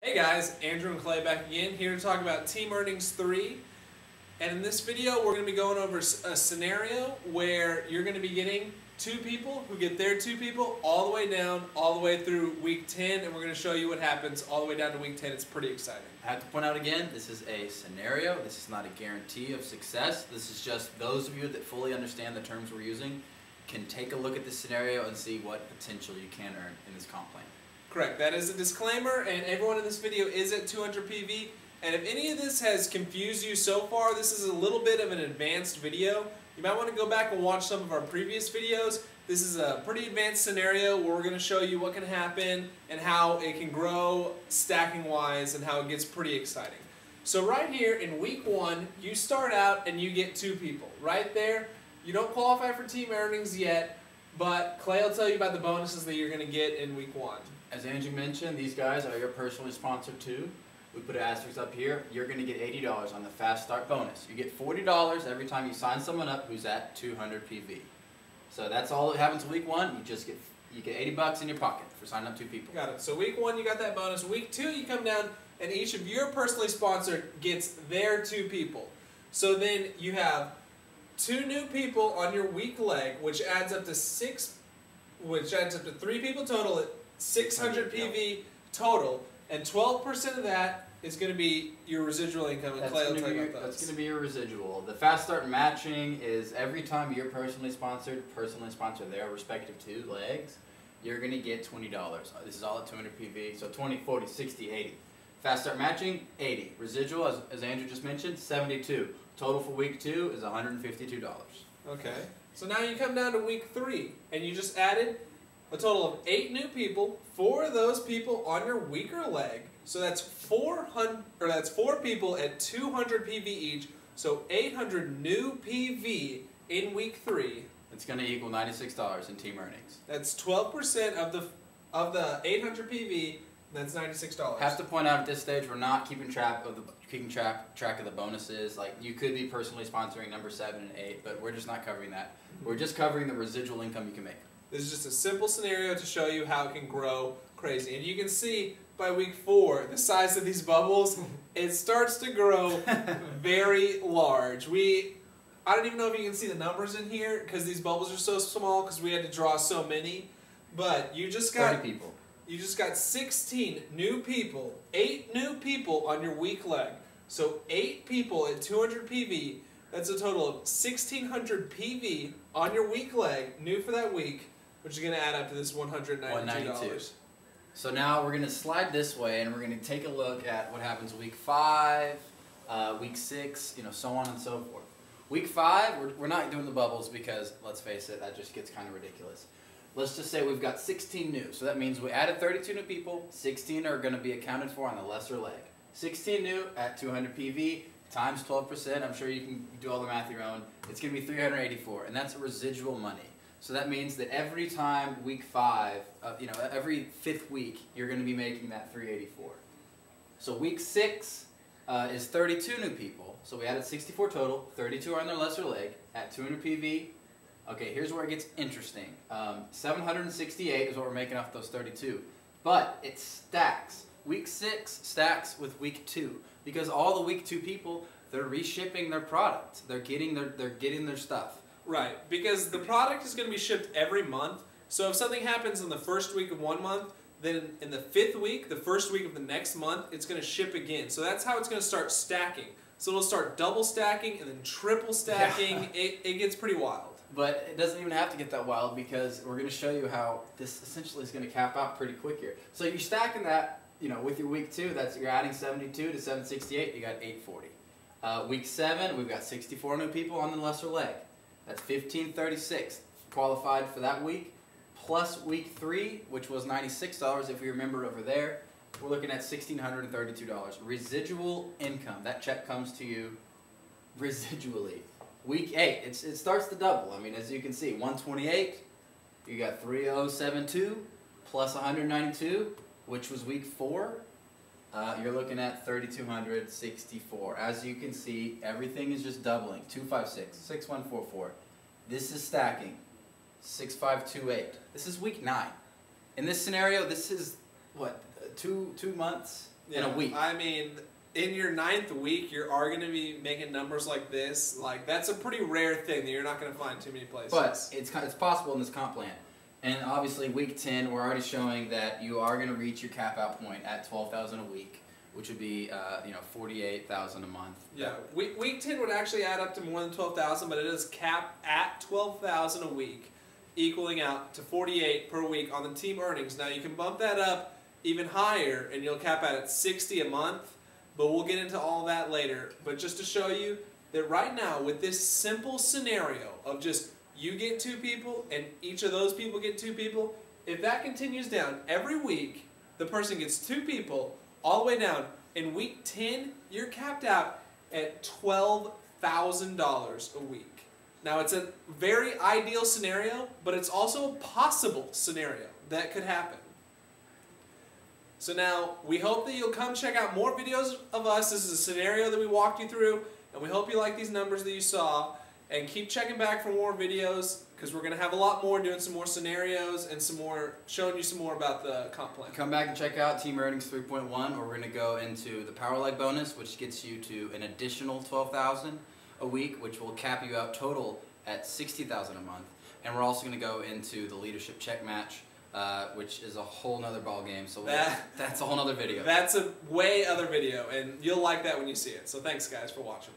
Hey guys, Andrew and Clay back again, here to talk about Team Earnings 3. And in this video, we're going to be going over a scenario where you're going to be getting two people who get their two people all the way down, all the way through week 10, and we're going to show you what happens all the way down to week 10. It's pretty exciting. I have to point out again, this is a scenario. This is not a guarantee of success. This is just those of you that fully understand the terms we're using can take a look at this scenario and see what potential you can earn in this comp plan. Correct. That is a disclaimer, and everyone in this video is at 200 PV. And if any of this has confused you so far, this is a little bit of an advanced video. You might want to go back and watch some of our previous videos. This is a pretty advanced scenario where we're going to show you what can happen and how it can grow stacking-wise and how it gets pretty exciting. So right here in week 1, you start out and you get two people. Right there, you don't qualify for team earnings yet, but Clay will tell you about the bonuses that you're going to get in week 1. As Andrew mentioned, these guys are your personally sponsored too. We put an asterisk up here. You're going to get $80 on the Fast Start bonus. You get $40 every time you sign someone up who's at 200 PV. So that's all that happens week 1. You get $80 in your pocket for signing up two people. Got it. So week 1 you got that bonus. Week 2 you come down and each of your personally sponsored gets their two people. So then you have two new people on your weak leg, which adds up to 3 people total at 600 PV total, and 12% of that is going to be your residual income, and Clay will tell you about those. That's going to be your residual. The Fast Start matching is every time you're personally sponsored their respective two legs, you're going to get $20. This is all at 200 PV, so 20, 40, 60, 80. Fast Start matching, 80. Residual, as Andrew just mentioned, 72. Total for week 2 is $152. Okay. So now you come down to week 3, and you just added a total of 8 new people, 4 of those people on your weaker leg. So that's 4 people at 200 PV each. So 800 new PV in week 3. It's going to equal $96 in team earnings. That's 12% of the 800 PV. That's $96. Have to point out at this stage we're not keeping track of the bonuses. Like, you could be personally sponsoring number 7 and 8, but we're just not covering that. We're just covering the residual income you can make. This is just a simple scenario to show you how it can grow crazy. And you can see by week 4, the size of these bubbles, it starts to grow very large. I don't even know if you can see the numbers in here because these bubbles are so small because we had to draw so many. But you just got 30 people. You just got 16 new people, 8 new people on your weak leg. So 8 people at 200 PV, that's a total of 1,600 PV on your weak leg, new for that week, which is going to add up to this $192. So now we're going to slide this way and we're going to take a look at what happens week 5, week 6, so on and so forth. Week 5, we're not doing the bubbles because, let's face it, that just gets kind of ridiculous. Let's just say we've got 16 new. So that means we added 32 new people. 16 are going to be accounted for on the lesser leg. 16 new at 200 PV times 12%. I'm sure you can do all the math your own. It's going to be 384, and that's residual money. So that means that every time week 5, every 5th week, you're going to be making that 384. So week 6 is 32 new people. So we added 64 total. 32 are on their lesser leg at 200 PV. Okay, here's where it gets interesting. 768 is what we're making off those 32. But it stacks. Week 6 stacks with week 2 because all the week 2 people, they're reshipping their product. They're getting their stuff. Right, because the product is going to be shipped every month. So if something happens in the first week of one month, then in the 5th week, the first week of the next month, it's going to ship again. So that's how it's going to start stacking. So it'll start double stacking and then triple stacking. Yeah. It gets pretty wild. But it doesn't even have to get that wild because we're going to show you how this essentially is going to cap out pretty quick here. So you're stacking that, with your week 2, you're adding 72 to 768, you got 840. Week 7, we've got 64 new people on the lesser leg. That's 1536 qualified for that week. Plus week 3, which was $96 if you remember over there, we're looking at $1,632. Residual income. That check comes to you residually. Week 8, it starts to double. I mean, as you can see, 128, you got 3072 plus 192, which was week 4. You're looking at 3,264. As you can see, everything is just doubling. 256, 6144. This is stacking. 6528. This is week 9. In this scenario, this is what, 2 months in a week. I mean, in your 9th week, you are going to be making numbers like this. Like, that's a pretty rare thing that you're not going to find too many places. But it's possible in this comp plan. And obviously, week 10, we're already showing that you are going to reach your cap out point at $12,000 a week, which would be $48,000 a month. Yeah, week 10 would actually add up to more than 12,000, but it is capped at 12,000 a week, equaling out to 48 per week on the team earnings. Now you can bump that up even higher, and you'll cap out at 60 a month. But we'll get into all that later. But just to show you that right now, with this simple scenario of just you get 2 people and each of those people get 2 people, if that continues down every week, the person gets 2 people all the way down. In week 10, you're capped out at $12,000 a week. Now, it's a very ideal scenario, but it's also a possible scenario that could happen. So now, we hope that you'll come check out more videos of us. This is a scenario that we walked you through, and we hope you like these numbers that you saw. And keep checking back for more videos, because we're going to have a lot more, doing some more scenarios and some more, showing you some more about the comp plan. Come back and check out Team Earnings 3.1, where we're going to go into the Power Leg bonus, which gets you to an additional $12,000 a week, which will cap you out total at $60,000 a month. And we're also going to go into the Leadership Check Match, which is a whole nother ball game. So that's a whole nother video. That's a way other video, and you'll like that when you see it. So thanks, guys, for watching.